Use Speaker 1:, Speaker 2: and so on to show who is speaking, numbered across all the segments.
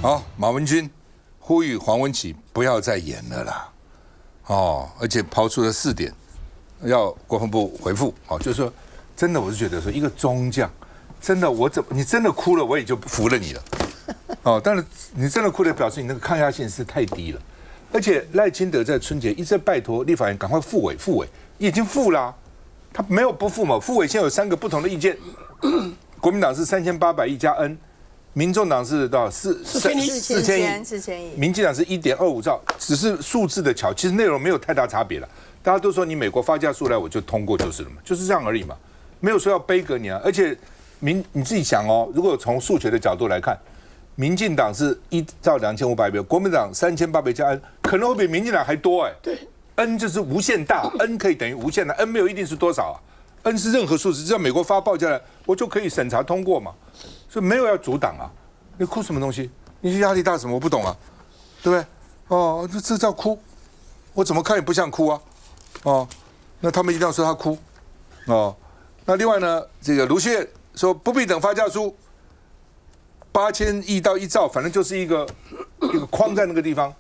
Speaker 1: 好，馬文君呼籲黃文啟不要再演了啦，而且拋出了4點，要國防部回復，就是說，真的，我是覺得說一個中將，真的，你真的哭了，我也就服了你了，但是你真的哭了，表示你那個抗壓性是太低了，而且賴清德在春節一直拜託立法院趕快復委，已經復啦，他沒有不復嘛，復委現在有3個不同的意見，國民黨是3800億加 N。民眾黨是多少？4000億，民進黨是1.25兆，只是數字的巧，其實內容沒有太大差別了。大家都說你美國發價出來我就通過就是了嘛，就是這樣而已嘛，沒有說要背革你啊。而且你自己想哦，如果從數學的角度來看，民進黨是1兆2500億，國民黨3800加 N， 可能會比民進黨還多哎。
Speaker 2: 對
Speaker 1: ，N 就是無限大 ，N 可以等於無限大 ，N 沒有一定是多少啊 ，N 是任何數字，只要美國發報價來，我就可以審查通過嘛。所以沒有要阻擋啊，你哭什麼東西？你是壓力大什麼？我不懂啊，對不對？這叫哭，我怎麼看也不像哭啊，那他們一定要說他哭，那另外呢，這個盧秀燕說不必等發價書，8000億到1兆，反正就是一個框在那個地方，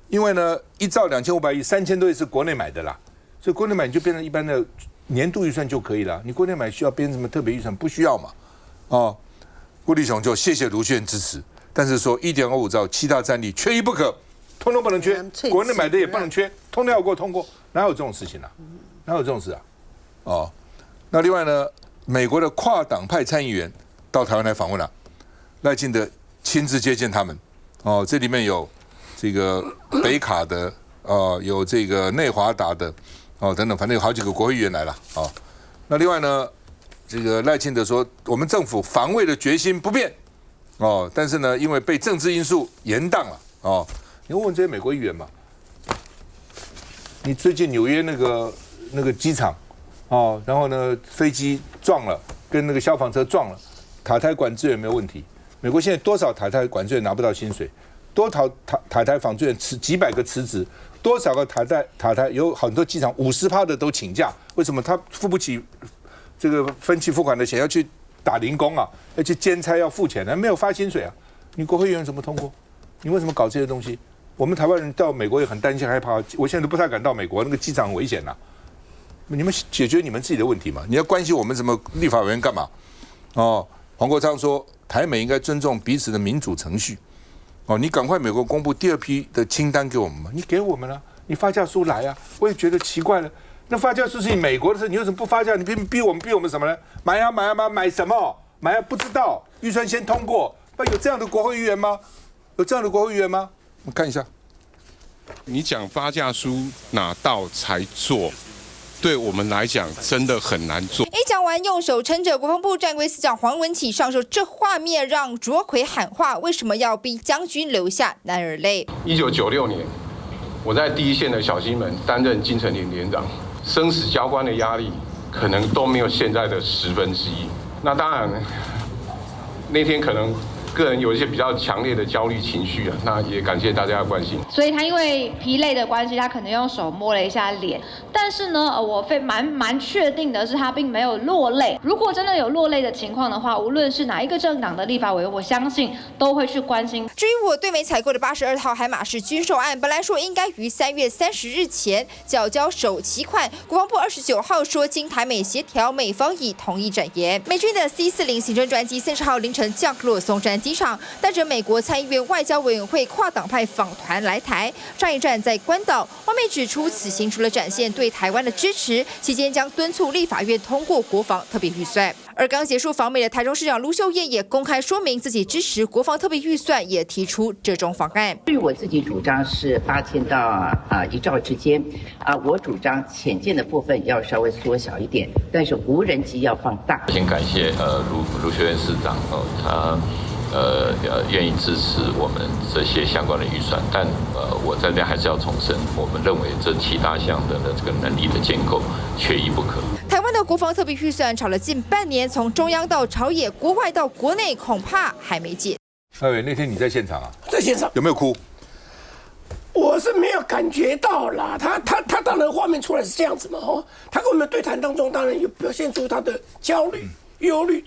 Speaker 1: 因為呢1兆2500億，3000多億是國內買的啦，所以國內買你就變成一般的年度預算就可以了，你國內買需要編什麼特別預算？不需要嘛。顧立雄就謝謝盧秀燕支持，但是說1.25兆7大戰力缺一不可，通通不能缺，國內買的也不能缺，通通要給我通過，哪有這種事情啊？哪有這種事啊？那另外呢，美國的跨黨派參議員到台灣來訪問了，賴清德親自接見他們，這裡面有這個北卡的，有這個內華達的，等等，反正有好幾個國會議員來了，那另外呢？這個賴清德說，我們政府防衛的決心不變，但是呢，因為被政治因素延宕了，你問問這些美國議員嘛，你最近紐約那個機場，然後呢飛機撞了，跟那個消防車撞了，塔台管制員沒有問題。美國現在多少塔台管制員拿不到薪水，多少塔台防制員幾百個辭職，多少個塔台有很多機場50%的都請假，為什麼他付不起？這個分期付款的錢要去打零工啊，要去兼差要付錢，沒有發薪水啊！你國會議員怎麼通過？你為什麼搞這些東西？我們台灣人到美國也很擔心害怕，我現在都不太敢到美國，那個機場很危險吶。你們解決你們自己的問題嘛，你要關心我們什麼立法委員幹嘛？黃國昌說台美應該尊重彼此的民主程序。你趕快美國公布第2批的清單給我們嘛，你給我們了，你發價書來啊！我也覺得奇怪了。那發價書是你美國的事，你為什麼不發價？你逼我們什麼呢？買什麼？買不知道，預算先通過。有這樣的國會議員嗎？有這樣的國會議員嗎？我們看一下。
Speaker 3: 你講發價書哪到才做？對我們來講真的很難做。
Speaker 4: 一講完，用手撐着國防部戰規司長黃文啟上手，這畫面讓卓奎喊話：為什麼要逼將軍流下男兒淚
Speaker 5: ？1996年，我在第一線的小金門擔任金城連連長。生死交關的壓力，可能都沒有現在的1/10。那當然，那天可能個人有一些比較強烈的焦慮情緒啊，那也感謝大家的關心。
Speaker 6: 所以他因為疲累的關係，他可能用手摸了一下臉，但是呢，我蠻確定的是他並沒有落淚。如果真的有落淚的情況的話，無論是哪一個政黨的立法委員，我相信都會去關心。
Speaker 4: 至於我對美採購的82套海馬式軍售案，本來說應該於3月30日前繳交首期款，國防部29號說經台美協調，美方已同意展延。美軍的 C-40行政專機30號凌晨降落松山機場，帶着美國參議院外交委員會跨黨派訪團來台。上一站在關島，外媒指出，此行除了展現對台灣的支持，期間將敦促立法院通過國防特別預算。而剛結束訪美的台中市長盧秀燕也公開說明自己支持國防特別預算，也提出這種方案。
Speaker 7: 對於我自己主張是8000到1兆之間，我主張潛艦的部分要稍微縮小一點，但是無人機要放大。
Speaker 8: 先感謝盧秀燕市長他願意支持我們這些相關的預算，但我在這邊還是要重申，我們認為這7大項的這個能力的建構缺一不可。
Speaker 4: 台灣的國防特別預算吵了近半年，從中央到朝野，國外到國內，恐怕還沒解。
Speaker 1: 那天你在現場啊？
Speaker 2: 在現場。
Speaker 1: 有沒有哭？
Speaker 2: 我是沒有感覺到啦，他當然畫面出來是這樣子嘛，他跟我們對談當中當然有表現出他的焦慮，憂慮，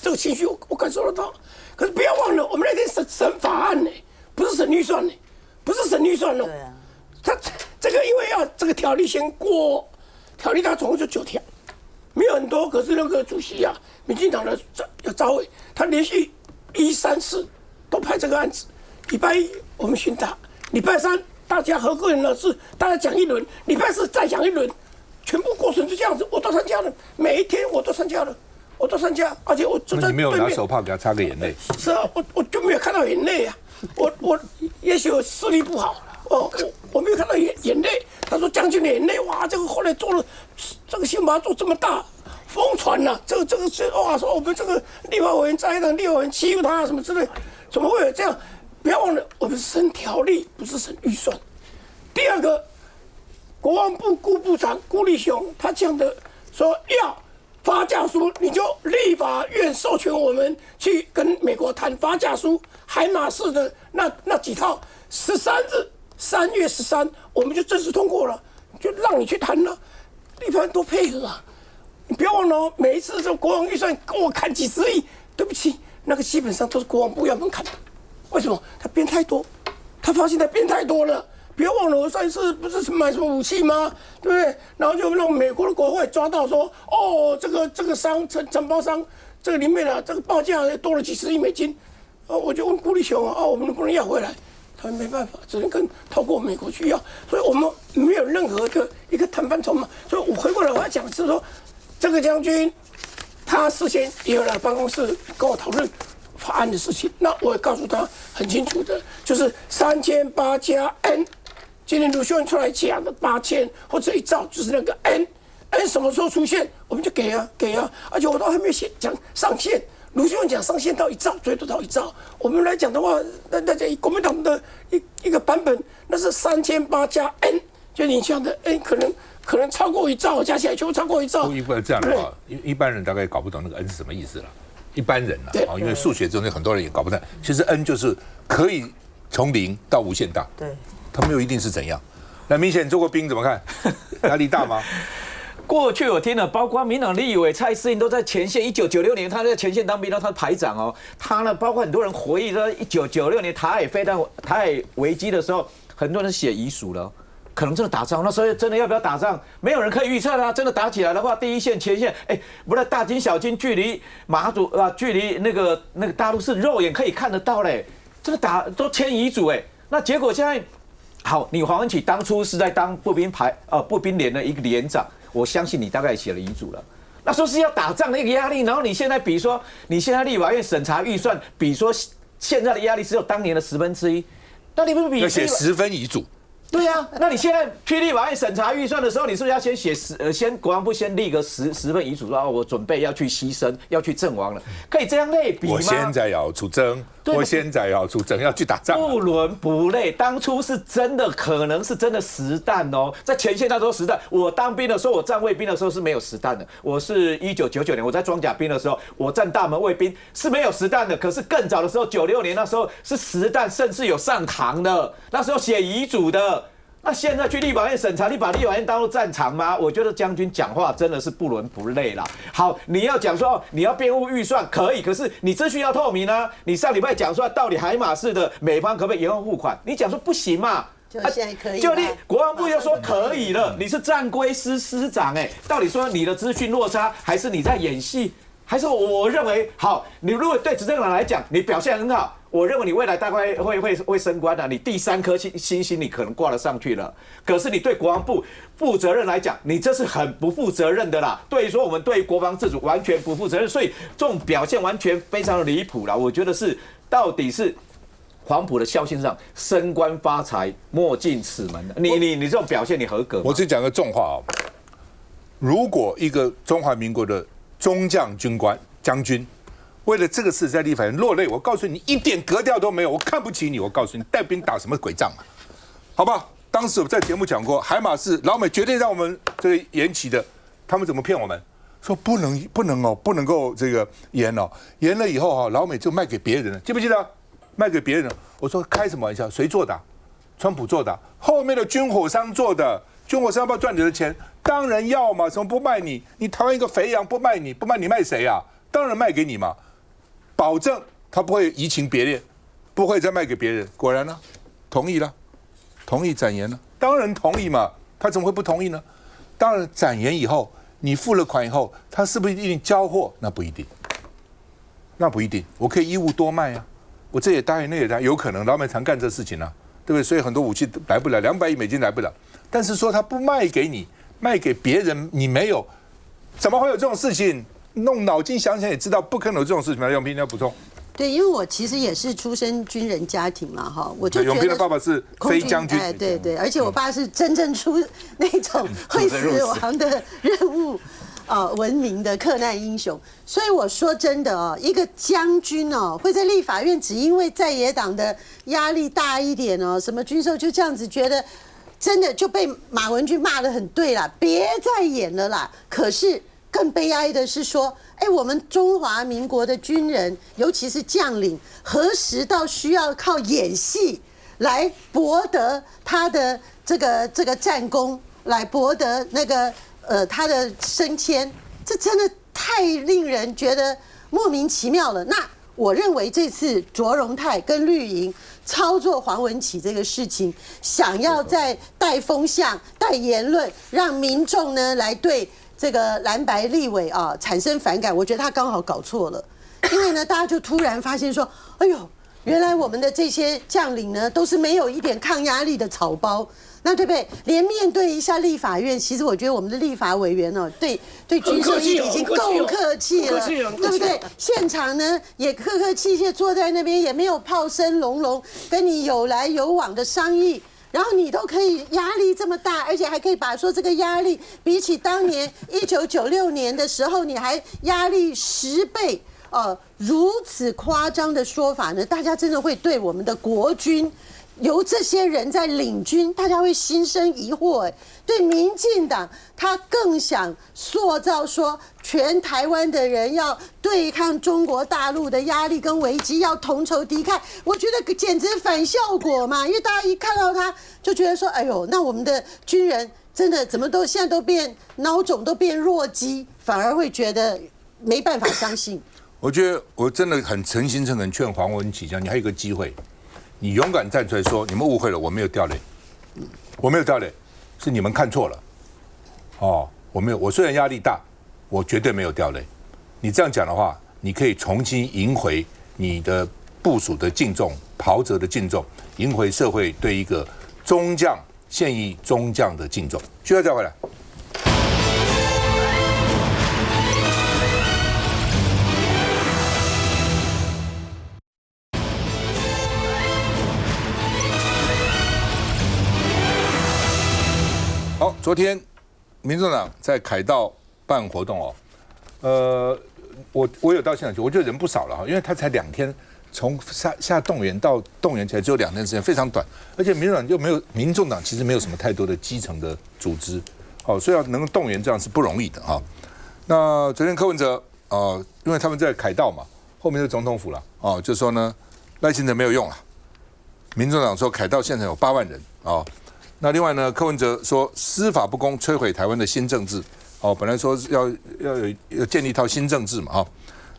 Speaker 2: 這個情緒我感受得到。可是不要忘了，我們那天審法案呢，不是審預算呢，不是審預算哦。他這個因為要這個條例先過，條例它總共就9條，沒有很多。可是那個主席啊，民進黨的趙偉，他連續1、3、4都排這個案子。禮拜1我們巡答，禮拜3大家合個人的事，大家講一輪，禮拜4再講一輪，全部過程就這樣子，我都參加了，每一天我都參加了。我都參加，而且我就在對面。你沒有拿手帕給他擦個眼淚？是啊，我就沒有看到眼淚啊。我也許我視力不好，我沒有看到眼淚。他說將軍的眼淚，哇，這個後來做了這個新聞把它做這麼大，瘋傳了。這個是哇，說我們這個立法委員在那立法委員欺負他什麼之類，怎麼會有這樣？不要忘了，我們是審條例，不是審預算。第二個，國防部顧部長顧立雄他講的說要發假書，你就立法院授權我們去跟美國談發假書，海馬式的那幾套，13日3月13，我們就正式通過了，就讓你去談了。立法院多配合啊！你不要忘了哦，每一次這國防預算跟我砍幾10億，對不起，那個基本上都是國防部要我們砍的。為什麼？他編太多，他發現他編太多了。不要忘了，我上一次不是買什麼武器嗎？對不對？然後就讓美國的國會抓到說，哦，這個承包商這個裡面啊，這個報價多了幾10億美金。我就問顧立雄啊，我們能不能要回來？他們沒辦法，只能透過美國去要。所以我們沒有任何一個談判籌碼。所以我回過來我要講的是說，這個將軍他事先也有來辦公室跟我討論法案的事情。那我也告訴他很清楚的，就是3800加 N。今天盧秀燕出來講的8000或者1兆，就是那個 N 什麼時候出現，我們就給啊，而且我都還沒有講上限。盧秀燕講上限到1兆，最多到1兆。我們來講的話，那以國民黨的一個版本，那是3800加 N， 就你講的 N 可能超過1兆，加起來全部超過1兆。
Speaker 1: 不然這樣的話，一般人大概搞不懂那個 N 是什麼意思了。一般人啊，因為數學中間很多人也搞不懂。其實 N 就是可以從0到無限大。對。他沒有一定是怎樣，那明顯你做過兵怎麼看？壓力大嗎？
Speaker 9: 過去我聽了，包括民黨立委蔡適應都在前線。1996年他在前線當兵，他是排長哦。他呢，包括很多人回憶說，1996年台海危機的時候，很多人寫遺書了，可能真的打仗。那時候真的要不要打仗？沒有人可以預測啊。真的打起來的話，第一線、前線，不是大金小金，距離馬祖啊，距離那個大陸是肉眼可以看得到嘞。真的打都簽遺囑那結果現在。好，你黃文啟當初是在當步兵連的一個連長，我相信你大概也寫了遺囑了。那時候是要打仗的一個壓力，然後你現在比如說，你現在立法院審查預算，比說現在的壓力只有當年的1/10，那你不是比要
Speaker 1: 寫10分遺囑？
Speaker 9: 對啊，那你現在去立法院審查預算的時候，你是不是要先寫先國防部先立個10份遺囑，說我準備要去犧牲，要去陣亡了，可以這樣類比嗎？
Speaker 1: 我現在要出征，我現在要出征，要去打仗，
Speaker 9: 不倫不類。當初是真的，可能是真的實彈哦，在前線那時候實彈。我當兵的時候，我站衛兵的時候是沒有實彈的。我是1999年我在裝甲兵的時候，我站大門衛兵是沒有實彈的。可是更早的時候，96年那時候是實彈，甚至有上膛的。那時候寫遺囑的。那現在去立法院審查，你把立法院當作戰場嗎？我覺得將軍講話真的是不倫不類啦。好，你要講說你要辯護預算可以，可是你資訊要透明啊。你上禮拜講說到底海馬式的美方可不可以延後付款？你講說不行嘛？
Speaker 10: 就現在可以，
Speaker 9: 就你國防部又說可以了，你是戰規司司長到底說你的資訊落差，還是你在演戲？還是我認為好，你如果對執政黨來講，你表現很好。我認為你未來大概會升官的，你第3顆星星你可能掛得上去了。可是你對國防部負責任來講，你這是很不負責任的啦。對於說我們對國防自主完全不負責任，所以這種表現完全非常的離譜啦。我覺得是到底是黃埔的校慶上升官發財莫進此門的。你這種表現你合格嗎？
Speaker 1: 我只講個重話啊，如果一個中華民國的中將軍官將軍。為了這個事在立法院落淚，我告訴你一點格調都沒有，我看不起你。我告訴你，帶兵打什麼鬼仗啊？好吧，當時我在節目講過，海馬式老美絕對讓我們這個延期的，他們怎麼騙我們？說不能夠這個延哦，延了以後老美就賣給別人了，記不記得？賣給別人了。我說開什麼玩笑？誰做的？川普做的，後面的軍火商做的。軍火商要不要賺你的錢？當然要嘛，怎麼不賣你？你台灣一個肥羊不賣你賣誰啊？當然賣給你嘛，保證他不會移情別戀，不會再賣給別人。果然呢，同意了，同意展延了，當然同意嘛，他怎麼會不同意呢？當然展延以後，你付了款以後，他是不是一定交貨？那不一定，那不一定，我可以一物多賣啊，我這也答應，那也答應，有可能老美常幹這事情啊，對不對？所以很多武器來不了，200億美金來不了。但是說他不賣給你，賣給別人，你沒有，怎麼會有這種事情？弄腦筋想想也知道，不可能有這種事情。永平你要補充？
Speaker 10: 對，因為我其實也是出身軍人家庭嘛，哈，我就覺得
Speaker 1: 永平的爸爸是飞將軍，
Speaker 10: 对对，而且我爸是真正出那種會死亡的任務聞名的克難英雄。所以我說真的哦，一個將軍哦，會在立法院只因為在野黨的壓力大一點哦，什麼軍售就這樣子覺得，真的就被馬文君罵得很對啦，別再演了啦。可是更悲哀的是說，我們中華民國的軍人，尤其是將領，何時到需要靠演戲來博得他的這個戰功，來博得那個他的升遷？這真的太令人覺得莫名其妙了。那我認為這次卓榮泰跟綠營操作黃文啟這個事情，想要再帶風向、帶言論，讓民眾呢來對這個藍白立委產生反感，我覺得他剛好搞錯了，因為呢，大家就突然發現說，哎呦，原來我們的這些將領呢，都是沒有一點抗壓力的草包，那對不對？連面對一下立法院，其實我覺得我們的立法委員對軍售已經夠客氣了，對不對？現場呢也客客氣氣坐在那邊，也沒有炮聲隆隆，跟你有來有往的商議。然後你都可以壓力這麼大，而且還可以把說這個壓力比起當年1996年的時候，你還壓力10倍，如此誇張的說法呢，大家真的會對我們的國軍由這些人在領軍，大家會心生疑惑。對民進黨，他更想塑造說全台灣的人要對抗中國大陸的壓力跟危機，要同仇敵愾。我覺得簡直反效果嘛，因為大家一看到他就覺得說，哎呦，那我們的軍人真的怎麼都現在都變孬種，都變弱雞，反而會覺得沒辦法相信。
Speaker 1: 我覺得我真的很誠心誠懇勸黃文啟講，你還有一個機會，你勇敢站出來說，你們誤會了，我沒有掉淚，我沒有掉淚，是你們看錯了。我沒有，我雖然壓力大，我絕對沒有掉淚。你這樣講的話，你可以重新贏回你的部屬的敬重、袍澤的敬重，贏回社會對一個中將、現役中將的敬重。需要再回來。好，昨天民眾黨在凱道辦活動我有到現場去，我覺得人不少了哈，因為他才2天，從下動員到動員起來只有2天時間，非常短，而且民眾黨其實沒有什麼太多的基層的組織，所以要能夠動員這樣是不容易的哈。那昨天柯文哲因為他們在凱道嘛，後面是總統府了就說呢賴清德沒有用了，民眾黨說凱道現場有8萬人那另外呢，柯文哲說司法不公摧毀台灣的新政治，本來說要建立一套新政治嘛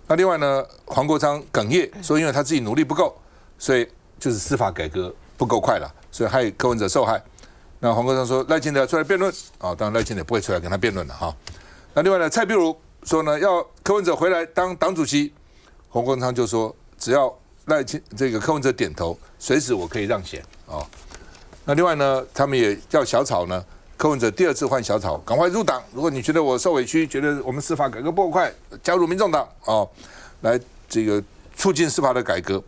Speaker 1: 那另外呢，黃國昌哽咽說，因為他自己努力不夠，所以就是司法改革不夠快了，所以害柯文哲受害。那黃國昌說賴清德要出來辯論當然賴清德不會出來跟他辯論了那另外呢，蔡壁如說呢要柯文哲回來當黨主席，黃國昌就說只要這個柯文哲點頭，隨時我可以讓賢那另外呢，他們也叫小草呢，柯文哲第2次換小草，趕快入黨。如果你覺得我受委屈，覺得我們司法改革不夠快，加入民眾黨來這個促進司法的改革。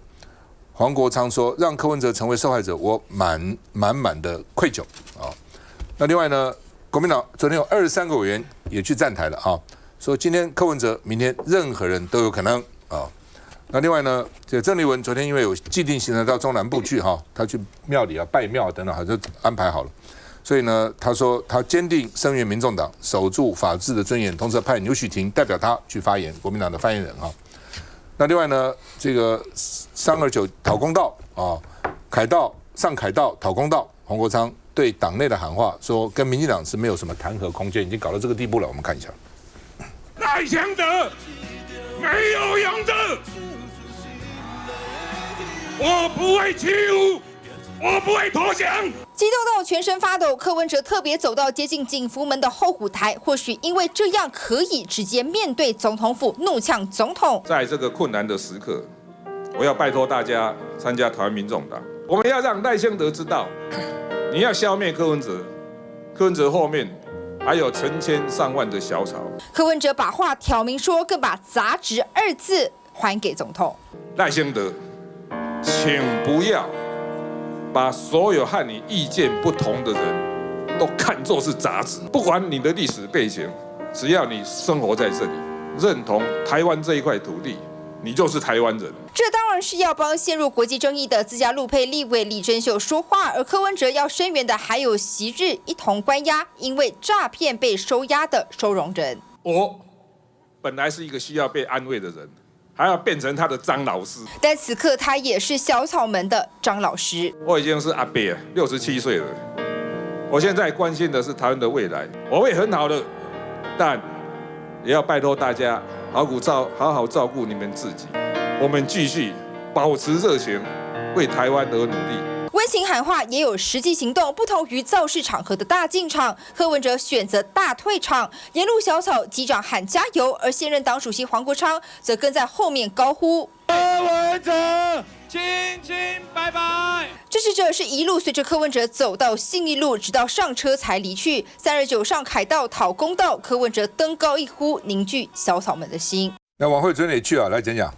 Speaker 1: 黃國昌說，讓柯文哲成為受害者，我滿滿的愧疚那另外呢，國民黨昨天有23個委員也去站台了說今天柯文哲，明天任何人都有可能那另外呢，這鄭麗文昨天因為有既定行程到中南部去他去廟裡拜廟等等，他就安排好了。所以呢，他說他堅定聲援民眾黨，守住法治的尊嚴，同時派牛煦庭代表他去發言，國民黨的發言人那另外呢，這個329討公道上凱道討公道，黃國昌對黨內的喊話說，跟民進黨是沒有什麼彈劾空間，已經搞到這個地步了。我們看一下，
Speaker 11: 賴清德
Speaker 3: 沒有用的，我不會屈服，我不會投降。
Speaker 4: 激動到全身發抖，柯文哲特別走到接近景福門的後虎台，或許因為這樣可以直接面對總統府怒嗆總統。
Speaker 11: 在這個困難的時刻，我要拜託大家參加台灣民眾黨。我們要讓賴清德知道，你要消滅柯文哲，柯文哲後面還有成千上萬的小草。
Speaker 4: 柯文哲把話挑明說，更把雜質2字還給總統。
Speaker 11: 賴清德，請不要把所有和你意見不同的人都看作是雜質。不管你的歷史背景，只要你生活在這裡，認同台灣這一塊土地，你就是台灣人。
Speaker 4: 這當然是要幫陷入國際爭議的自家陸配立委李珍秀說話，而柯文哲要聲援的還有昔日一同關押因為詐騙被收押的收容人。
Speaker 11: 我本來是一個需要被安慰的人，還要變成他的張老師。
Speaker 4: 但此刻他也是小草們的張老師。
Speaker 11: 我已經是阿伯，67歲了。我現在關心的是台灣的未來。我會很好的，但也要拜託大家好好照顧你們自己。我們繼續保持熱情，為台灣而努力。
Speaker 4: 溫情喊話也有實際行動，不同於造勢場合的大進場，柯文哲選擇大退場，沿路小草擊掌喊加油，而現任黨主席黃國昌則跟在後面高呼柯文哲，親親拜拜。支持者是一路隨着柯文哲走到信義路，直到上車才離去。329上凱道討公道，柯文哲登高一呼，凝聚小草們的心。
Speaker 1: 那晚會昨天也去啊，來講講。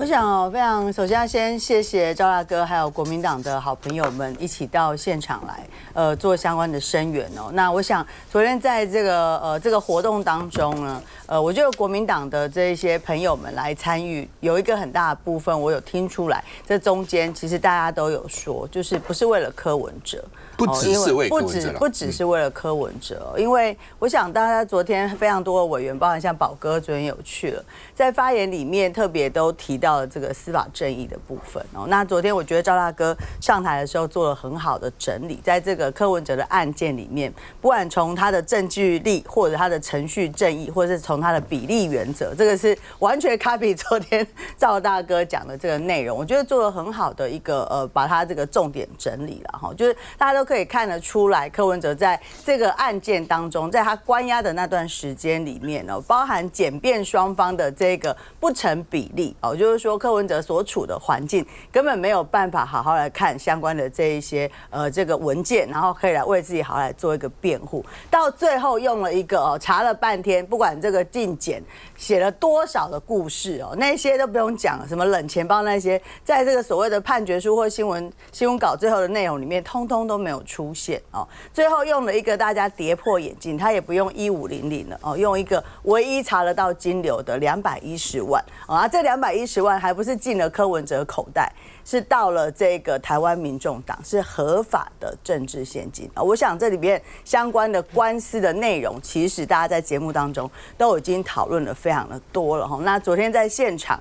Speaker 12: 我想非常首先要先謝謝趙大哥，還有國民黨的好朋友們一起到現場來，做相關的聲援哦。那我想昨天在這個活動當中呢，我覺得國民黨的這些朋友們來參與，有一個很大的部分我有聽出來，這中間其實大家都有說，就是不是為了柯文哲。
Speaker 1: 不只是為柯文哲，
Speaker 12: 不只是為了柯文哲，因為我想大家昨天非常多的委員，包含像寶哥昨天有去了，在發言裡面特別都提到了這個司法正義的部分哦。那昨天我覺得趙大哥上台的時候做了很好的整理，在這個柯文哲的案件裡面，不管從他的證據力，或者他的程序正義，或者是從他的比例原則，這個是完全 copy 昨天趙大哥講的這個內容，我覺得做了很好的一個把他這個重點整理了哈，就是大家都可以看得出來，柯文哲在這個案件當中，在他關押的那段時間裡面呢，包含檢辯雙方的這個不成比例哦，就是說柯文哲所處的環境根本沒有辦法好好來看相關的這一些這個文件，然後可以來為自己好好來做一個辯護，到最後用了一個查了半天，不管這個進檢寫了多少的故事哦，那些都不用講了，什麼冷錢包那些，在這個所謂的判決書或新聞稿最後的內容裡面，通通都沒有出現哦。最後用了一個大家跌破眼鏡，他也不用1500了哦，用一個唯一查得到金流的210萬啊，這210萬還不是進了柯文哲口袋，是到了這個台灣民眾黨，是合法的政治獻金啊。我想這裡面相關的官司的內容，其實大家在節目當中都已經討論了非常的多了哈。那昨天在現場，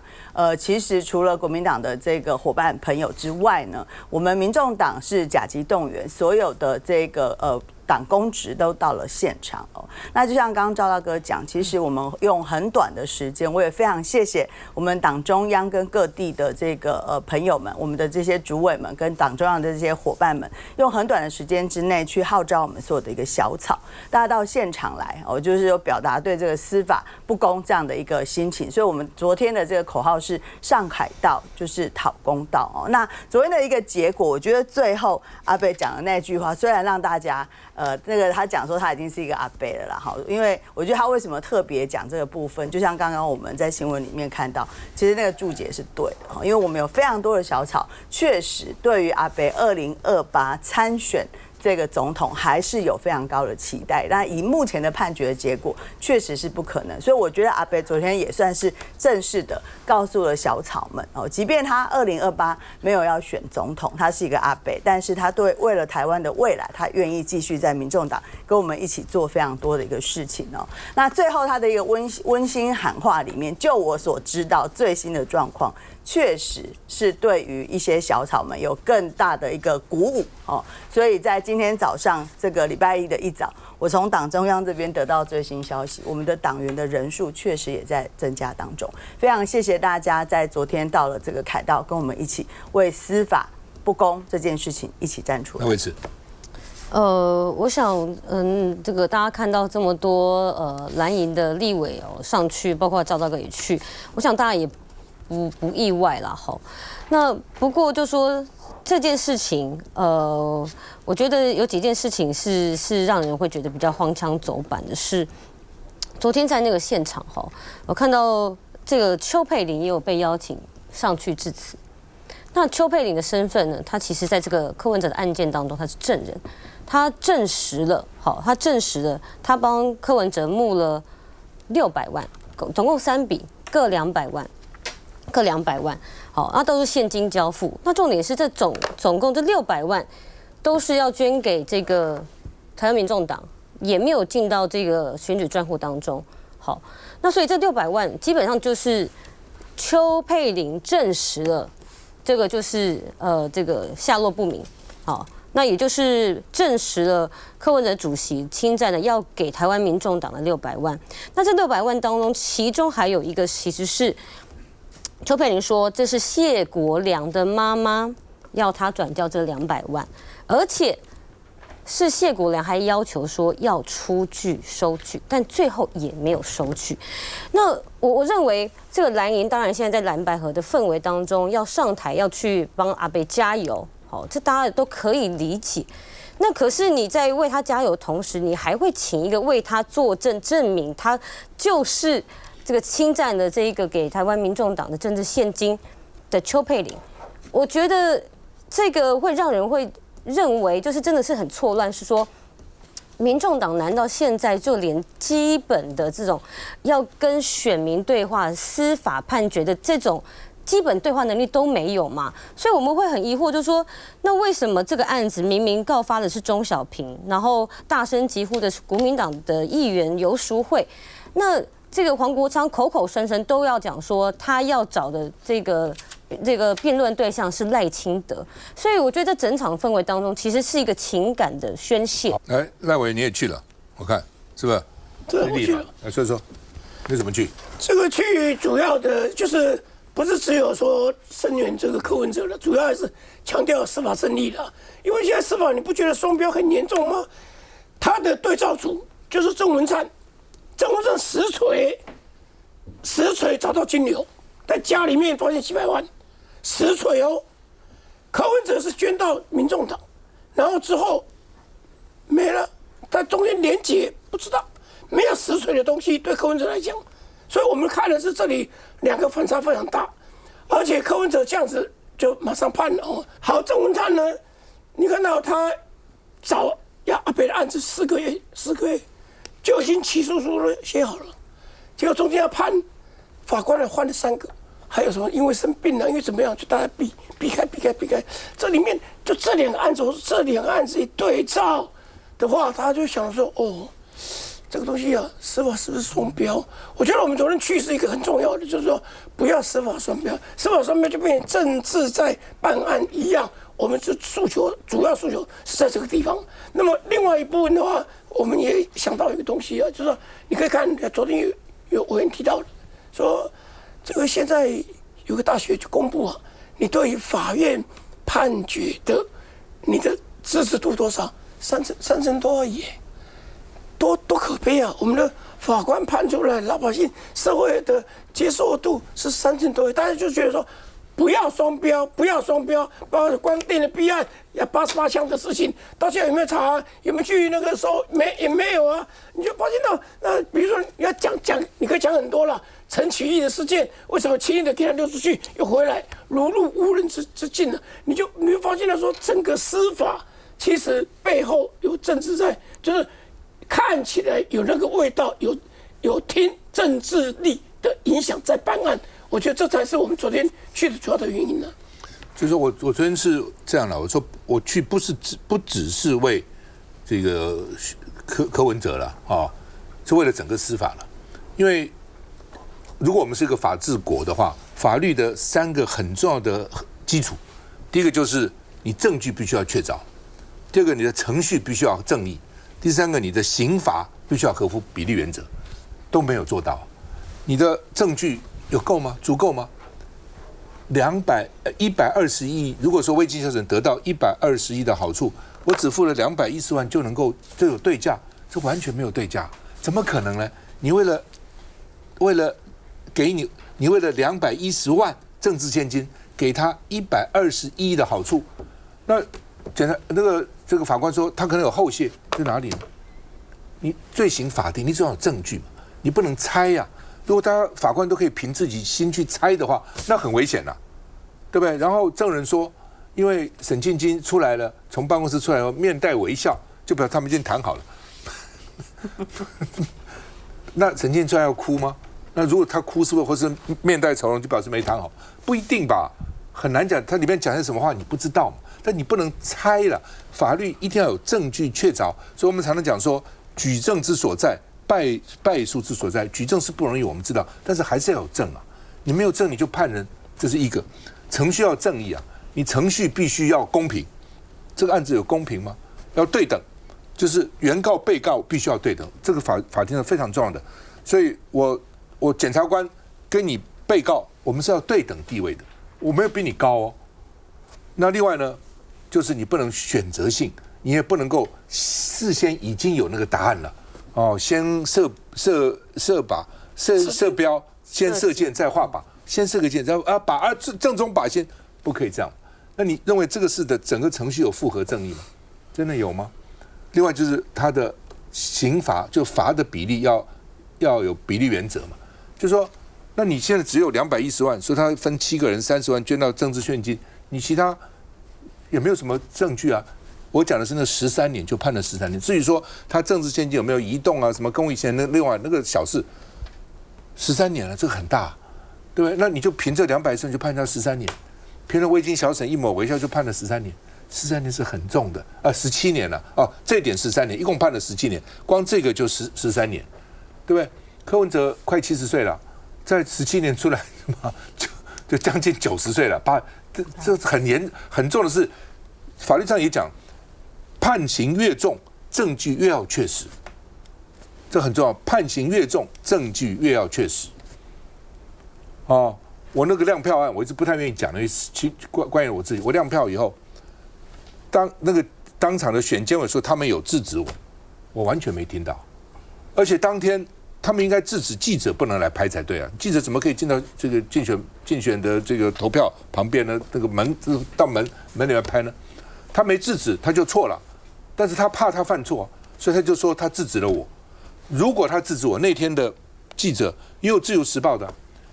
Speaker 12: 其實除了國民黨的這個夥伴朋友之外呢，我們民眾黨是甲級動員，所有的這個黨公職都到了現場哦。那就像剛剛趙大哥講，其實我們用很短的時間，我也非常謝謝我們黨中央跟各地的這個朋友們，我們的這些主委們跟黨中央的這些夥伴們，用很短的時間之內去號召我們所有的一個小草，大家到現場來哦，就是有表達對這個司法不公這樣的一個心情。所以我們昨天的這個口號是上凱道就是討公道哦。那昨天的一個結果，我覺得最後阿伯講的那句話，雖然讓大家那個他講說他已經是一個阿伯了啦，哈，因為我覺得他為什麼特別講這個部分，就像剛剛我們在新聞裡面看到，其實那個注解是對的，因為我們有非常多的小草，確實對於阿伯2028參選這個總統還是有非常高的期待，但以目前的判決的結果，確實是不可能。所以我覺得阿伯昨天也算是正式的告訴了小草們哦，即便他2028沒有要選總統，他是一個阿伯，但是他為了台灣的未來，他願意繼續在民眾黨跟我們一起做非常多的一個事情哦。那最後他的一個溫馨喊話裡面，就我所知道最新的狀況，確實是對於一些小草們有更大的一個鼓舞哦。所以在今天早上這個禮拜一的一早，我從黨中央這邊得到最新消息，我們的黨員的人數確實也在增加當中。非常謝謝大家在昨天到了这個凱道，跟我們一起為司法不公這件事情一起站出來。
Speaker 1: 那位置。
Speaker 13: 我想，這個大家看到這麼多藍營的立委上去，包括趙大哥也去，我想大家也不意外啦。哈，那不過就說這件事情，我覺得有幾件事情是讓人會覺得比較荒腔走板的是，昨天在那個現場哈，我看到這個邱佩玲也有被邀請上去致辭。那邱佩玲的身份呢？她其實在這個柯文哲的案件當中，她是證人，她證實了，她幫柯文哲募了600萬，總共3筆，各200萬，好，那都是現金交付。那重點是這總共這600萬都是要捐給這個台灣民眾黨，也沒有進到這個選舉專戶當中。好，那所以這600萬基本上就是邱佩玲證實了。這個就是這個下落不明，好，那也就是證實了柯文哲主席親贊的要給台灣民眾黨的600萬。那這600萬當中，其中還有一個其實是邱佩玲說這是謝國樑的媽媽要他轉交這200萬，而且是謝國樑還要求說要出具收據，但最後也沒有收據。那我認為這個藍營當然現在在藍白合的氛圍當中，要上台要去幫阿北加油，好，這大家都可以理解。那可是你在為他加油的同時，你還會請一個為他作證，證明他就是這個親贊的這一個給台灣民眾黨的政治獻金的邱佩玲。我覺得這個會讓人會認為就是真的是很錯亂，是說民眾黨難道現在就連基本的這種要跟選民對話、司法判決的這種基本對話能力都沒有嗎？所以我們會很疑惑，就是說那為什麼這個案子明明告發的是鍾小平，然後大聲疾呼的是國民黨的議員游淑慧，那這個黃國昌口口聲聲都要講說他要找的這個辯論對象是賴清德，所以我覺得整場氛圍當中其實是一個情感的宣洩。
Speaker 1: 來，賴委你也去了，我看是不是？
Speaker 2: 对，我去了。
Speaker 1: 來說說，你怎麼去？
Speaker 2: 這個去主要的就是不是只有說聲援這個柯文哲的，主要還是強調司法正義的。因為現在司法你不覺得雙標很嚴重嗎？他的對照組就是鄭文燦實錘找到金流，在家裡面發現700萬。實錘哦，柯文哲是捐到民眾黨，然後之後沒了，在中間連結不知道，沒有實錘的東西對柯文哲來講，所以我們看的是這裡兩個反差非常大，而且柯文哲這樣子就馬上判了哦。好，鄭文燦呢，你看到他找要阿北的案子4個月就已經起訴書了寫好了，結果中間要判，法官呢換了3個。還有什麼？因為生病了，因為怎麼樣？就大家避開。這裡面就這2個案子，這2個案子一對照的話，他就想說：哦，這個東西啊，司法是不是雙標？我覺得我們昨天去是一個很重要的，就是說不要司法雙標，司法雙標就變成政治在辦案一樣。我們就主要訴求是在這個地方。那麼另外一部分的話，我們也想到一個東西啊，就是說你可以看昨天有委員提到的說。這個現在有個大學就公布啊，你對於法院判決的你的支持度多少？3成多而已，多可悲啊！我們的法官判出來，老百姓社會的接受度是3成多，大家就覺得說不要雙標，包括光電的弊案要88槍的事情，到現在有沒有查啊？有沒有去那個時候也沒有啊？你就發現到比如說你要講，你可以講很多了。陳啟義的事件，為什麼輕易的給他溜出去，又回來，如入無人之境了？你會發現到說，整個司法其實背後有政治在，就是看起來有那個味道，有聽政治力的影響在辦案。我覺得這才是我們昨天去的主要的原因呢。
Speaker 1: 就是我昨天是這樣了，我說我去不只是為這個柯文哲了啊，是為了整個司法了，因為如果我們是一個法治國的話，法律的3個很重要的基礎，第一個就是你證據必須要確鑿，第二個你的程序必須要正義，第三個你的刑罰必須要合乎比例原則，都沒有做到。你的證據有夠嗎？足夠嗎？120億，如果說未经销损得到120億的好處，我只付了210萬就有對價，這完全沒有對價，怎麼可能呢？你為了给你為了210萬政治獻金，給他120億的好處，那這個法官說他可能有後謝，在哪裡呢？你罪刑法定，你總要有證據嘛，你不能猜呀。如果大家法官都可以憑自己心去猜的話，那很危險了，對不對？然後證人說，因為沈慶金出來了，從辦公室出來後面帶微笑，就表示他們已經談好了。那沈慶金出來要哭嗎？那如果他哭是不是或是面帶愁容，就表示沒談好？不一定吧，很難講。他裡面講些什麼話你不知道嘛，但你不能猜了。法律一定要有證據確鑿，所以我們常常講說，舉證之所在，敗訴之所在。舉證是不容易，我們知道，但是還是要有證啊。你沒有證你就判人，這是一個。程序要正義啊，你程序必須要公平。這個案子有公平嗎？要對等，就是原告被告必須要對等，這個法庭是非常重要的。所以我檢察官跟你被告，我們是要对等地位的，我沒有比你高哦。那另外呢，就是你不能選擇性，你也不能夠事先已經有那個答案了哦，先射標，先射箭再畫靶，先射個箭再靶正中靶先，不可以這樣。那你認為這個事的整個程序有符合正義嗎？真的有嗎？另外就是他的刑罰，就罰的比例要有比例原則嘛。就是說，那你現在只有210萬，所以他分7個人30萬捐到政治獻金，你其他也沒有什麼證據啊。我講的是那13年就判了13年，至於說他政治獻金有沒有移動啊，什麼公益獻，另外那個小事，13年了，這個很大，對不對？那你就憑這210萬就判他13年，憑着未經小審一抹微笑就判了13年，13年是很重的，17年了哦，這一點13年，一共判了17年，光這個就13年，對不對？柯文哲快70歲了，在17年出來嘛，就將近90歲了。這很重的是，法律上也講，判刑越重，證據越要確實，這很重要。判刑越重，證據越要確實。哦，我那個亮票案，我一直不太願意講，因為關於我自己，我亮票以後，當場的選監委說他們有制止我完全沒聽到，而且當天。他們應該制止記者不能來拍才對啊！記者怎麼可以進到這個競選的這個投票旁邊呢？那個門到門裡面拍呢？他沒制止，他就錯了。但是他怕他犯錯，所以他就說他制止了我。如果他制止我，那天的記者也有自由時報的，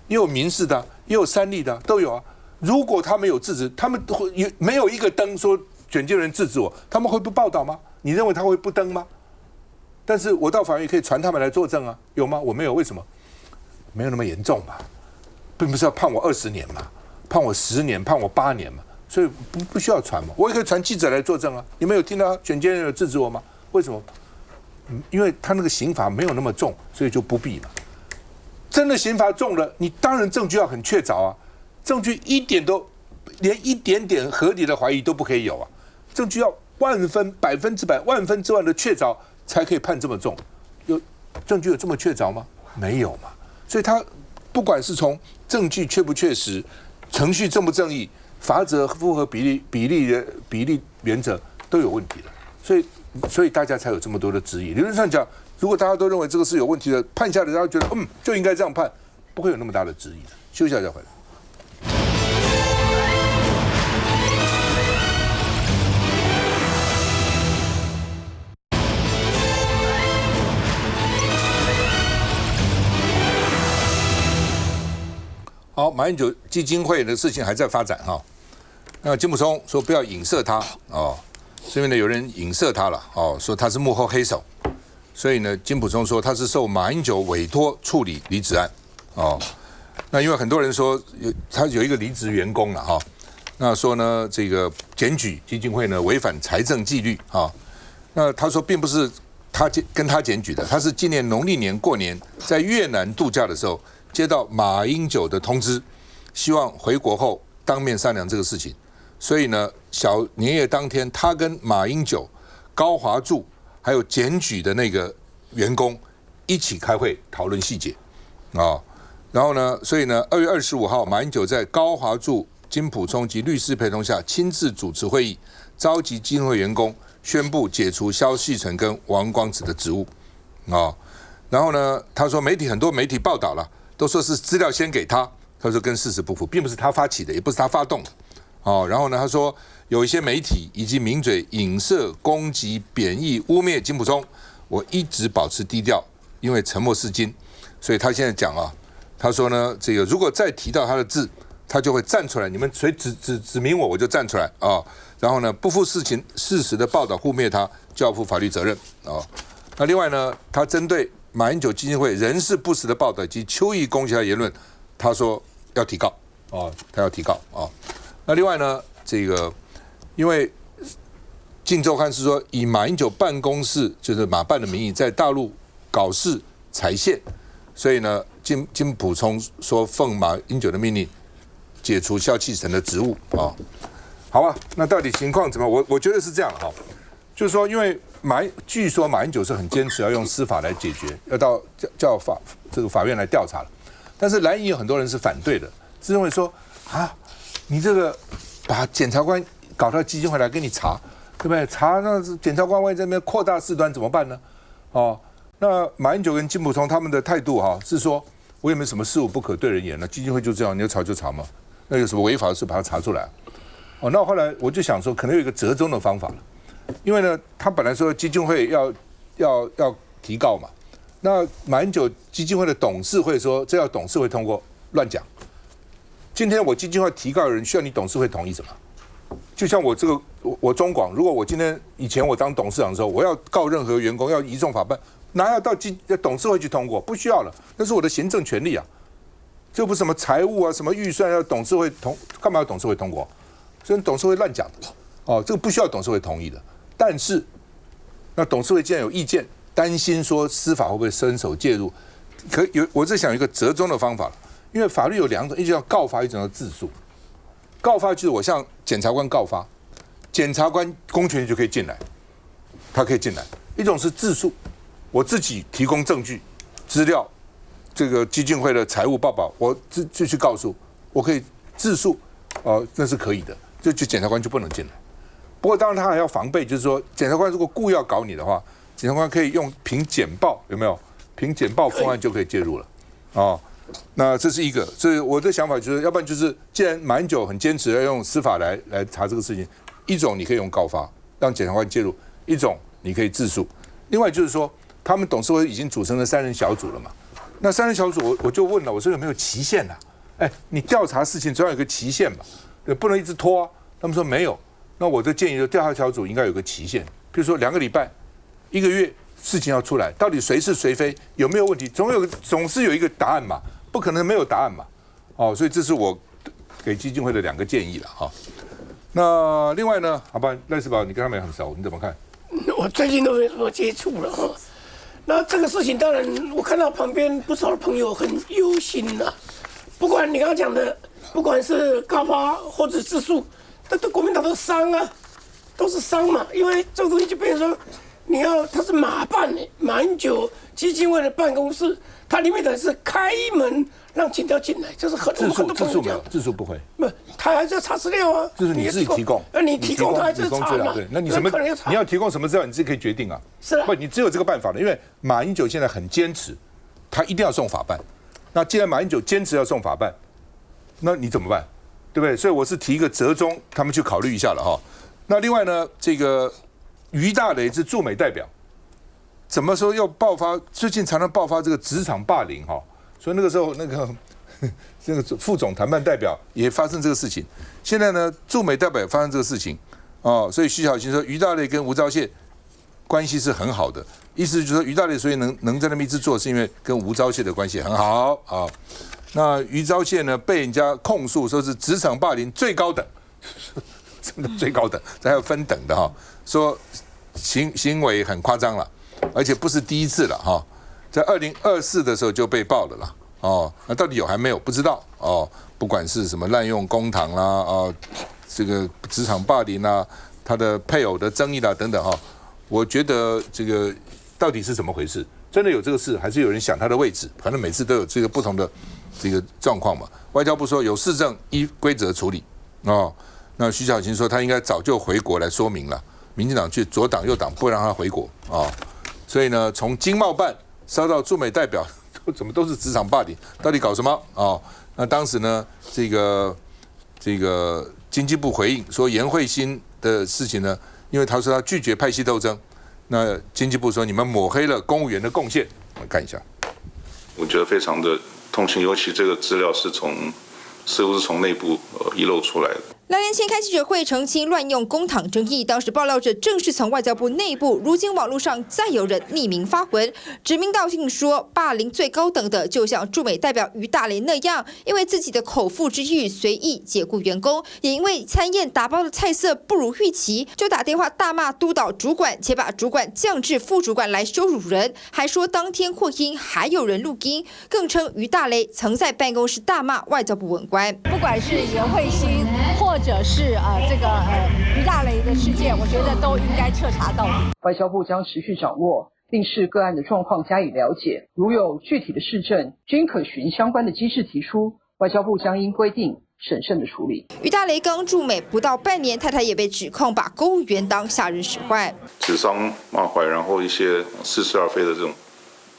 Speaker 1: 也有民視的，也有三立的，都有啊。如果他沒有制止，他們會沒有一個登說選舉人制止我，他們會不報道嗎？你認為他會不登嗎？但是我到法院也可以傳他們來作證啊，有嗎？我沒有，為什麼？沒有那麼嚴重嘛，並不是要判我20年嘛，判我10年，判我8年嘛，所以不需要傳嘛，我也可以傳記者來作證啊。你們有聽到選監人有制止我嗎？為什麼？因為他那個刑罰沒有那麼重，所以就不必嘛。真的刑罰重了，你當然證據要很確鑿啊，證據連一點點合理的懷疑都不可以有啊，證據要100%、100%的確鑿。才可以判這麼重，有證據有這麼確鑿嗎？沒有嘛。所以他不管是從證據確不確實、程序正不正義、罰則符合比例原則都有問題的。所以大家才有這麼多的質疑。理論上講，如果大家都認為這個是有問題的，判下來大家覺得就應該這樣判，不會有那麼大的質疑的。休息一下再回來。好，馬英九基金會的事情還在發展哈。那金溥聰說不要影射他哦，所以呢有人影射他了哦，說他是幕後黑手，所以呢金溥聰說他是受馬英九委託處理離職案哦。那因為很多人說他有一個離職員工了哈，那說呢這個檢舉基金會呢違反財政紀律啊。那他說並不是跟他檢舉的，他是今年農曆年過年在越南度假的時候。接到馬英九的通知，希望回國後當面商量這個事情。所以呢，小年夜當天，他跟馬英九、高華柱還有檢舉的那個員工一起開會討論細節啊。然後呢，所以呢，2月25號，馬英九在高華柱、金溥聰及律師陪同下，親自主持會議，召集基金會員工，宣布解除蕭旭岑跟王光子的職務啊。然後呢，他說很多媒體報道了，都說是資料先給他，他說跟事實不符，並不是他發起的，也不是他發動的。哦，然後呢，他說有一些媒體以及名嘴影射、攻擊、貶義、污衊金溥聰，我一直保持低調，因為沉默是金。所以他現在講啊，他說呢，這個如果再提到他的字，他就會站出來，你們誰指明我就站出來啊。然後呢，不負事實的報道污衊他，就要負法律責任啊。那另外呢，他針對馬英九基金會人事不實的報道以及邱毅攻擊他的言論，他說要提告啊，他要提告啊。那另外呢，這個因為《鏡週刊》是說以馬英九辦公室就是馬辦的名義在大陸搞事踩線，所以呢，金溥聰說奉馬英九的命令解除蕭旭岑的職務啊。好吧，那到底情況怎麼樣？我覺得是這樣哈，就是說，因為據說馬英九是很堅持要用司法來解決，要到叫法院來調查了，但是藍營有很多人是反對的，是認為說啊。你這個把檢察官搞到基金會來給你查，對不對？查那檢察官萬一在那邊擴大事端怎麼辦呢？哦，那馬英九跟金溥聰他們的態度哈是說，我也沒什麼事務不可對人言了，基金會就這樣，你要查就查嘛，那有什麼違法的事把它查出來。哦，那後來我就想说，可能有一個折中的方法了，因為呢，他本來說基金會要提告嘛，那馬英九基金會的董事會說這要董事會通過，亂講。今天我基金會提告的人需要你董事會同意什麼？就像我中廣，如果我以前我當董事長的時候，我要告任何員工要移送法辦，哪要到董事會去通過？不需要了，那是我的行政權力啊，這不是什麼財務啊、什麼預算要董事會幹嘛要董事会通過？所以董事會亂講的哦，這個不需要董事會同意的。但是那董事會既然有意見，擔心說司法會不會伸手介入，我在想有一個折中的方法。因為法律有兩種，一種叫告發，一種叫自訴。告發就是我向檢察官告發，檢察官公權力就可以進來，他可以進来。一種是自訴，我自己提供證據、資料，這個基金會的財務報表，我就去告訴，我可以自訴，那是可以的，就檢察官就不能進來。不過當然他還要防備，就是說檢察官如果故意要搞你的話，檢察官可以用憑簡報，有沒有？憑簡報封案就可以介入了，哦。那這是一個，所以我的想法就是，要不然就是，既然馬英九很堅持要用司法來查這個事情，一種你可以用告發，讓檢察官介入；一種你可以自訴。另外就是說，他們董事會已經組成了3人小組了嘛？那3人小組，我就問了，我說有沒有期限啊？哎，你調查事情總要有個期限吧？不能一直拖啊。他們說沒有。那我的建議，調查小組應該有個期限，比如說2個禮拜、1個月，事情要出來，到底誰是誰非，有沒有問題，總是有一個答案嘛。不可能沒有答案嘛，哦，所以這是我給基金會的2個建議了哈。那另外呢，好吧，賴士葆，你跟他們也很熟，你怎麼看？
Speaker 2: 我最近都沒什麼接觸了哈。那這個事情當然，我看到旁邊不少的朋友很憂心吶。不管你剛剛講的，不管是告發或者自訴，這對國民黨都是傷啊，都是傷嘛。因為這個東西就變成說，他是馬辦的，馬英九基金會的辦公室。它裡面的是開門讓警調進來，這是很多朋友講。
Speaker 1: 自訴不會，
Speaker 2: 不，他還是要查資料啊。
Speaker 1: 就是你自己提供，
Speaker 2: 你提供他還是查嘛？
Speaker 1: 对，那你你要提供什麼資料，你自己可以決定啊。
Speaker 2: 是啊，
Speaker 1: 不，你只有這個辦法了，因為馬英九現在很堅持，他一定要送法辦。那既然馬英九堅持要送法辦，那你怎麼办？对不對？所以我是提一個折中，他們去考慮一下了哈。那另外呢，這個於大雷是駐美代表。怎麼說又爆發？最近常常爆發這個職場霸凌哈，所以那個時候那個副總談判代表也發生這個事情。現在呢，駐美代表也發生這個事情哦，所以徐小新說於大雷跟吳釗燮關係是很好的，意思就是說於大雷所以能在那邊一直做，是因為跟吳釗燮的關係很好啊。那於釗燮呢被人家控訴說是職場霸凌最高等，真的最高等，這還有分等的哈，說行為很誇張了。而且不是第一次了哈，在2024的時候就被爆了啦，哦，那到底有還沒有不知道哦。不管是什麼濫用公帑啦，這個職場霸凌啦，他的配偶的爭議啦等等哈，我覺得這個到底是怎麼回事？真的有這個事，還是有人想他的位置？反正每次都有這個不同的這個狀況嘛。外交部說有事證依規則處理哦。那徐巧芯說他應該早就回國來說明了，民進黨去左擋右擋，不讓他回國啊。所以呢，從經貿辦燒到駐美代表，怎麼都是職場霸凌？到底搞什麼啊？那當時呢，這個經濟部回應說顏慧欣的事情呢，因為他說他拒絕派系鬥爭，那經濟部說你們抹黑了公務員的貢獻。我們看一下，
Speaker 14: 我覺得非常的痛心，尤其這個資料似乎是從內部遺漏出來的。
Speaker 4: 2年前開記者會澄清亂用公帑爭議，當時爆料者正是從外交部內部，如今網絡上再有人匿名發文，指名道姓說霸凌最高等的就像駐美代表於大雷那樣，因為自己的口腹之欲隨意解雇員工，也因為餐宴打包的菜色不如預期，就打電話大罵督導主管，且把主管降至副主管來羞辱人，還說當天擴音還有人錄音，更稱於大雷曾在辦公室大罵外交部文官。
Speaker 15: 不管是顏慧欣或者是於大雷的事件，我覺得都應該徹查到底。
Speaker 16: 外交部將持續掌握，並視個案的狀況加以了解，如有具體的事證，均可循相關的機制提出，外交部將依規定審慎的處理。
Speaker 4: 於大雷剛駐美不到半年，太太也被指控把公務員當下人使喚，
Speaker 14: 指桑罵槐，然後一些似是而非的這種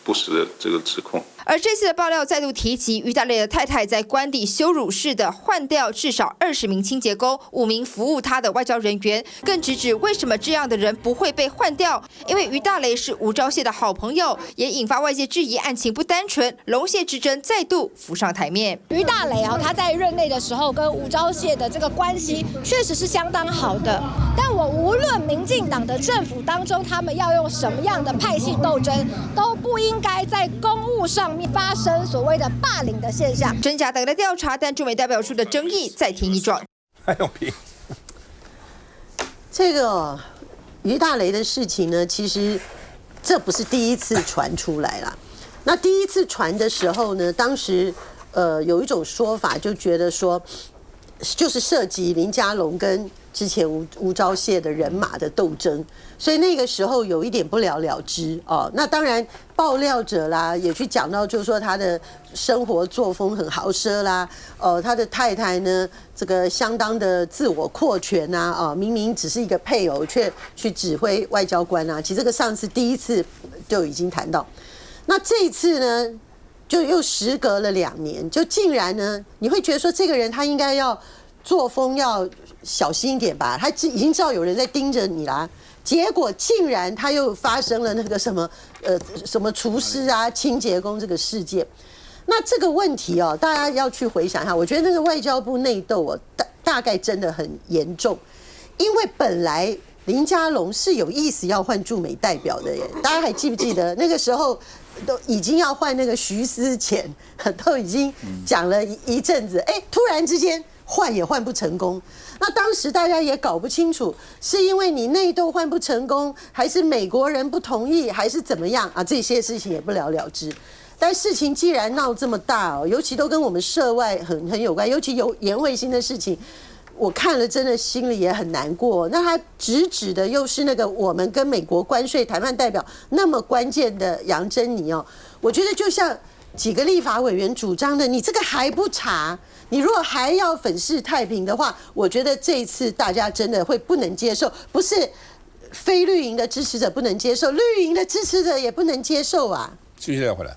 Speaker 14: 不實的這個指控。
Speaker 4: 而這次的爆料再度提及，於大雷的太太在官邸羞辱式的換掉至少20名清潔工，5名服務他的外交人員，更直指為什麼這樣的人不會被換掉？因為於大雷是吳釗燮的好朋友，也引發外界質疑案情不單純，龍燮之爭再度浮上台面。
Speaker 15: 於大雷他在任內的時候跟吳釗燮的這個關係確實是相當好的，但我無論民進黨的政府當中，他們要用什麼樣的派系鬥爭，都不應該在公務上發生所謂的霸凌的現象，
Speaker 4: 真假等待調查，但駐美代表處的爭議再添一樁。
Speaker 1: 蔡永平，
Speaker 10: 這個於大雷的事情呢，其實這不是第一次傳出來啦。那第一次傳的時候呢，當時有一種說法，就覺得說，就是涉及林佳龍跟之前吳釗燮的人馬的鬥爭，所以那個時候有一點不了了之哦。那當然爆料者啦也去講到，就是說他的生活作風很豪奢啦，他的太太呢這個相當的自我擴權啊，明明只是一個配偶，卻去指揮外交官啊。其實這個上次第一次就已經談到，那這一次呢就又時隔了2年，就竟然呢你會覺得說這個人他應該要作風要小心一點吧，他已經知道有人在盯着你啦，結果竟然他又發生了那個什麼廚師啊、清潔工這個事件。那這個問題哦，大家要去回想一下，我覺得那個外交部內鬥哦，大概真的很嚴重，因為本來林佳龍是有意思要換駐美代表的耶，大家還記不記得那個時候都已經要換那個徐思潛，都已經講了一陣子，突然之間換也換不成功。那當時大家也搞不清楚，是因為你內鬥換不成功，還是美國人不同意，還是怎麼樣啊？這些事情也不了了之。但事情既然鬧這麼大哦，尤其都跟我們涉外很有關，尤其有顏慧欣的事情，我看了真的心裡也很難過。那他直指的又是那個我們跟美國關稅談判代表那麼關鍵的楊珍妮哦，我覺得就像幾個立法委員主張的，你這個還不查，你如果還要粉飾太平的話，我覺得這一次大家真的會不能接受，不是非綠營的支持者不能接受，綠營的支持者也不能接受啊。
Speaker 1: 繼續再回來。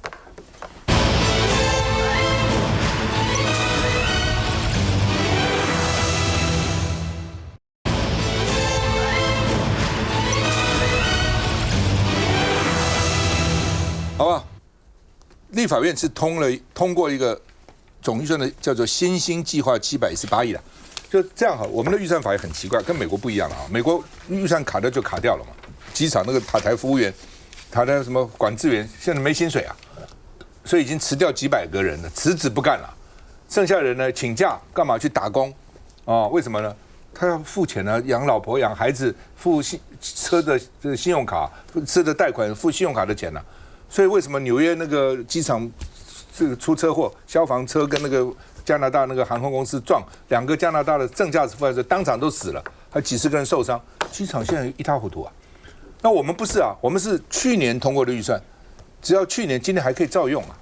Speaker 1: 好不好？立法院是通過一個總預算的叫做新興計劃718億的，就這樣哈。我們的預算法也很奇怪，跟美國不一樣了啊。美國預算卡掉就卡掉了嘛。機場那個塔台服務員、塔台什麼管制員現在沒薪水啊，所以已經辭掉幾百個人了，辭職不幹了。剩下的人呢請假幹嘛去打工？哦，為什麼呢？他要付錢呢，養老婆、養孩子，付車的信用卡、車的貸款、付信用卡的錢呢。所以為什麼紐約那個機場這個出車禍，消防車跟那个加拿大那个航空公司撞，2个加拿大的正驾駛副駕駛當場都死了，還幾十個人受傷，機場現在一塌糊塗啊。那我們不是啊，我們是去年通過的預算，只要去年，今年還可以照用啊。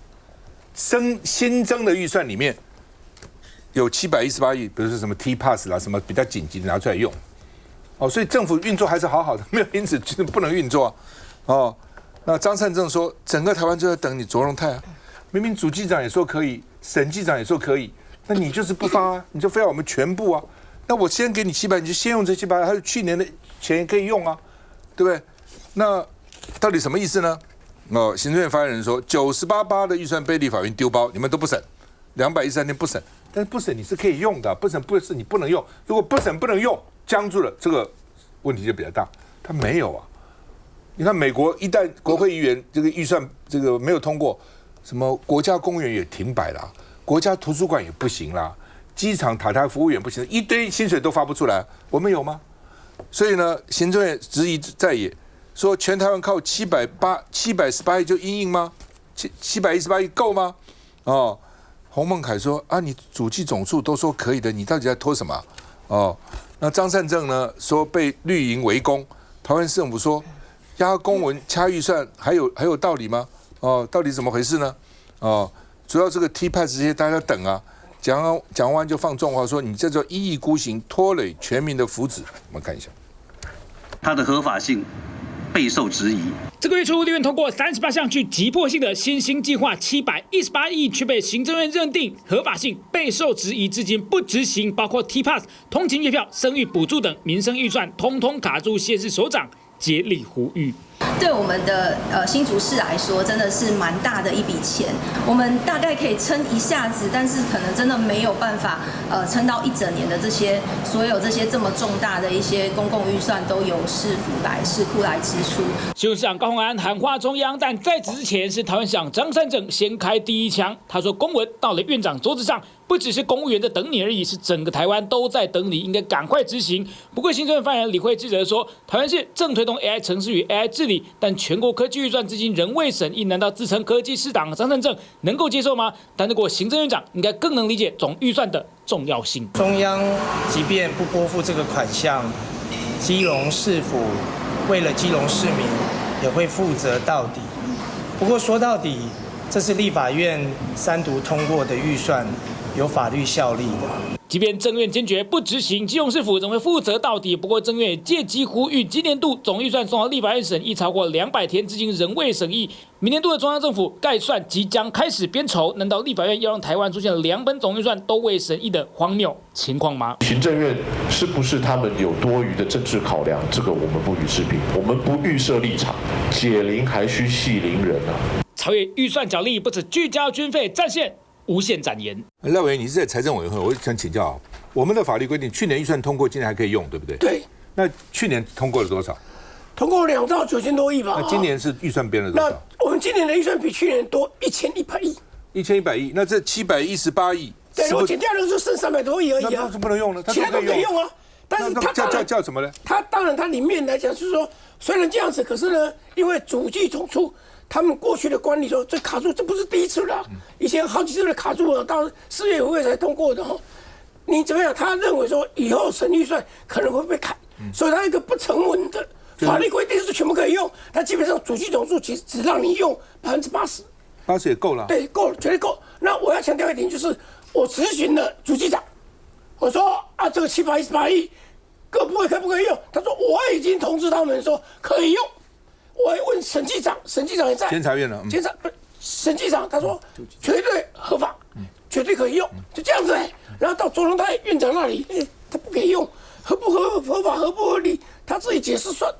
Speaker 1: 新增的預算裡面有718億，比如說什麼 T-Pass 啦，什麼比較緊急的拿出來用。哦，所以政府運作還是好好的，沒有因此就不能運作。哦，那張善政說，整個台灣就在等你卓榮泰啊，明明主計長也說可以，審計長也說可以，那你就是不發啊，你就非要我們全部啊。那我先給你700，你就先用這700，還有去年的錢也可以用啊，對不對？那到底什麼意思呢？哦，行政院發言人說，988的預算被立法院丟包，你們都不審，213天不審，但是不審你是可以用的，不審不是你不能用，如果不審不能用。僵住了，這個問題就比較大。他沒有啊，你看美國一旦國會議員這個預算這個沒有通過，什麼國家公園也停擺了，國家圖書館也不行啦，機場塔台服務員不行，一堆薪水都發不出來，我們有嗎？所以呢，行政院質疑在野，說全台灣靠718億就因應嗎？718億夠嗎？哦，洪孟楷說啊，你主計總數都說可以的，你到底在拖什麼？哦。那張善政呢說被綠營圍攻，桃園市政府說壓公文掐預算還有道理嗎？哦，到底怎麼回事呢？哦，主要這個 T-Pass 這些大家等啊，講完就放重話說你這叫一意孤行，拖累全民的福祉。我們看一下，
Speaker 17: 它的合法性備受質疑。
Speaker 18: 這個月初，立院通過38項具急迫性的新興計劃，718億卻被行政院認定合法性備受質疑，至今不執行，包括 T-Pass、通勤月票、生育補助等民生預算，通通卡住。縣市首長竭力呼籲。
Speaker 19: 對我們的新竹市來說，真的是蠻大的一筆錢。我們大概可以撐一下子，但是可能真的沒有辦法撐到一整年的所有這些這麼重大的一些公共預算，都由市庫來支出。
Speaker 18: 新竹市長高虹安喊話中央，但在此之前是桃園市長張善政先開第一槍。他說公文到了院長桌子上，不只是公務員在等你而已，是整個台灣都在等你，應該趕快執行。不過行政院發言人李慧智則說，台灣市正推動 AI 城市與 AI 治理，但全國科技預算至今仍未審議，難道自稱科技市長張善政能夠接受嗎？但如果行政院長應該更能理解總預算的重要性。
Speaker 20: 中央即便不撥付這個款項，基隆市府為了基隆市民也會負責到底。不過說到底，這是立法院3讀通過的預算，有法律效力的。
Speaker 18: 即便政院堅決不執行，基隆市府仍會負責到底。不過政院也借機呼籲，今年度總預算送到立法院審議超過200天，至今仍未審議。明年度的中央政府概算即將開始編籌，難道立法院要讓台灣出現2本總預算都未審議的荒謬情況嗎？
Speaker 21: 行政院是不是他們有多餘的政治考量？這個我們不予置評，我們不預設立場，解鈴還須繫鈴人啊。
Speaker 18: 朝野預算角力不止聚焦軍費戰線。無限展延。賴委員，你是在財政委員會，我想請教，我們的法律規定，去年預算通過，今年還可以用，對不對？對。那去年通過了多少？通過2兆9000多億吧。那今年是預算編了多少？那我們今年的預算比去年多1100億。1100億，那這718億，對，我減掉了就剩300多億而已啊。那為什麼不能用呢？其他都可以用啊。但是它叫什麼呢？它當然它裡面來講就是說，雖然這樣子，可是呢，因為主計總處。他們過去的管理說，這卡住，這不是第一次了，以前好幾次的卡住了，到4月5月才通過的哈。你怎麼樣？他認為說以後審預算可能會被砍，所以他一個不成文的法律規定是全部可以用，但基本上主計總數其實只讓你用80%，80也夠了。對，夠了，絕對夠。那我要強調一點，就是我質詢了主計長，我說啊，這個718億各部會可不可以用？他說我已經通知他們說可以用。我還問審計長，審計長也在。監察院了。審計長他說絕對合法，絕對可以用，就這樣子。然後到卓榮泰院長那裡，他不可以用，合不合法，合不合理，他自己解釋算，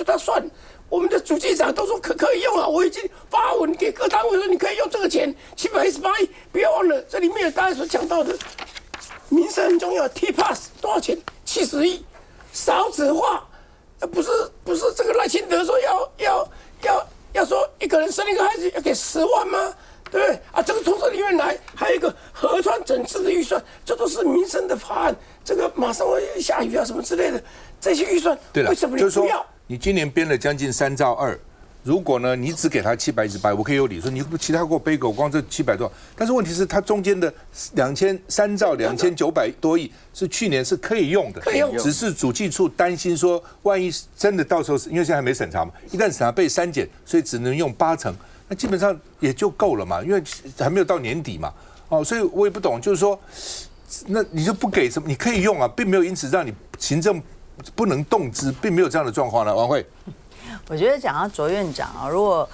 Speaker 18: 他算。我們的主計長都說可以用啊，我已經發文給各單位說你可以用這個錢，718億，不要忘了這裡面大家所講到的民生很重要 ，T-Pass 多少錢？70億，少子化。不是這個賴清德說要說一個人生一個孩子要給10萬嗎？對不對啊？這個從這裡面來，還有一個河川整治的預算，這都是民生的法案。這個馬上會下雨啊什麼之類的，這些預算為什麼你不要？就是說你今年編了將近3兆2，
Speaker 1: 如果呢你只給他718，我可以有理說你其他給我背狗，光這700多，但是問題是它中間的3兆2900多億是去年是可以用的，只是主計處擔心說，萬一真的到時候因為現在還沒審查嘛，一旦審查被刪減，所以只能用80%，那基本上也就夠了嘛，因為還沒有到年底嘛，哦，所以我也不懂，就是說，那你就不給什麼，你可以用啊，並沒有因此讓你行政不能動之，並沒有這樣的狀況呢，王慧。
Speaker 12: 我覺得講到卓院長啊，如果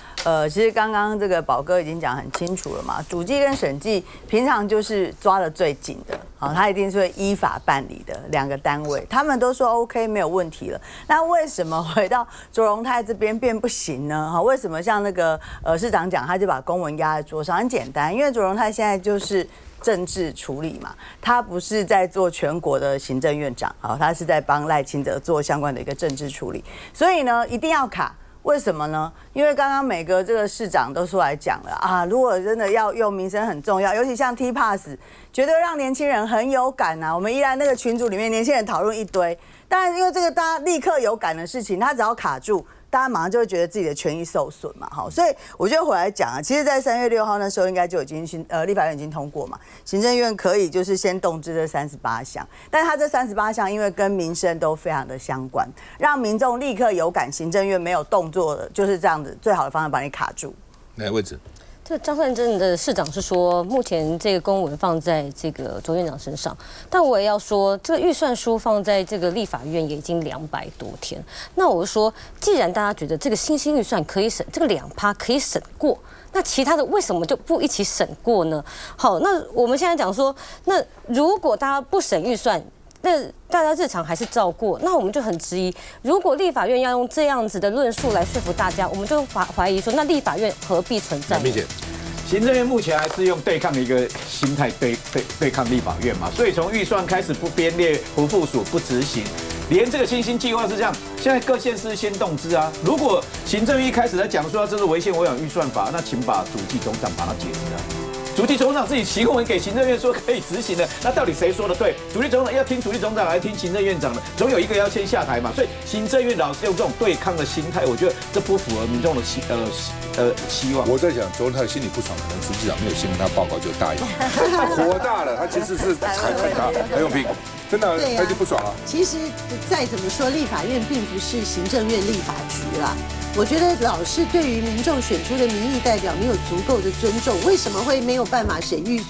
Speaker 12: 其實剛剛這個寶哥已經講很清楚了嘛，主計跟審計平常就是抓得最緊的，好，他一定是會依法辦理的兩個單位，他們都說 OK 沒有問題了，那為什麼回到卓榮泰這邊變不行呢？好，為什麼像那個市長講，他就把公文壓在桌上？很簡單，因為卓榮泰現在就是政治處理嘛，他不是在做全國的行政院長，好，他是在幫賴清德做相關的一個政治處理，所以呢，一定要卡。為什麼呢？因為剛剛每個這個市長都出來講了啊，如果真的要用民生很重要，尤其像 T-Pass， 絕對讓年輕人很有感啊。我們宜蘭那個群組裡面，年輕人討論一堆，當然因為這個大家立刻有感的事情，他只要卡住，大家馬上就會覺得自己的權益受損嘛，好，所以我覺得回來講啊，其實，在3月6號那時候，應該就已經立法院已經通過嘛，行政院可以就是先動之這38項，但是他這38項因為跟民生都非常的相關，讓民眾立刻有感，行政院沒有動作的，就是這樣子，最好的方法把你卡住。
Speaker 1: 哪個位置？
Speaker 13: 這張善政的市長是說，目前這個公文放在這個卓院長身上，但我也要說，這個預算書放在這個立法院也已經200多天。那我說，既然大家覺得這個新預算可以審，這個2%可以審過，那其他的為什麼就不一起審過呢？好，那我們現在講說，那如果大家不審預算，那大家日常還是照過，那我們就很質疑，如果立法院要用這樣子的論述來說服大家，我們就懷疑說，那立法院何必存在？
Speaker 9: 行政院目前還是用對抗的一個心態對抗立法院嘛，所以從預算開始不編列、不附屬、不執行，連這個新興計劃是這樣，現在各縣市先動之啊。如果行政院一開始在講說這是違憲違反預算法，那請把主計總長把它解釋啊。主計總長自己提公文給行政院說可以執行的，那到底誰說的對？主計總長要聽主計總长還是聽行政院長的？總有一個要先下台嘛。所以行政院老是用這種對抗的心態，我覺得這不符合民眾的希望。
Speaker 1: 我在想，卓榮泰心裡不爽，可能主計長沒有先跟他報告就答應，火大了，他其實是很有病，真的，他就不爽了。
Speaker 10: 其實再怎麼說，立法院並不是行政院立法局啦。我覺得老是對於民眾選出的民意代表沒有足夠的尊重，為什麼會沒有辦法審預算？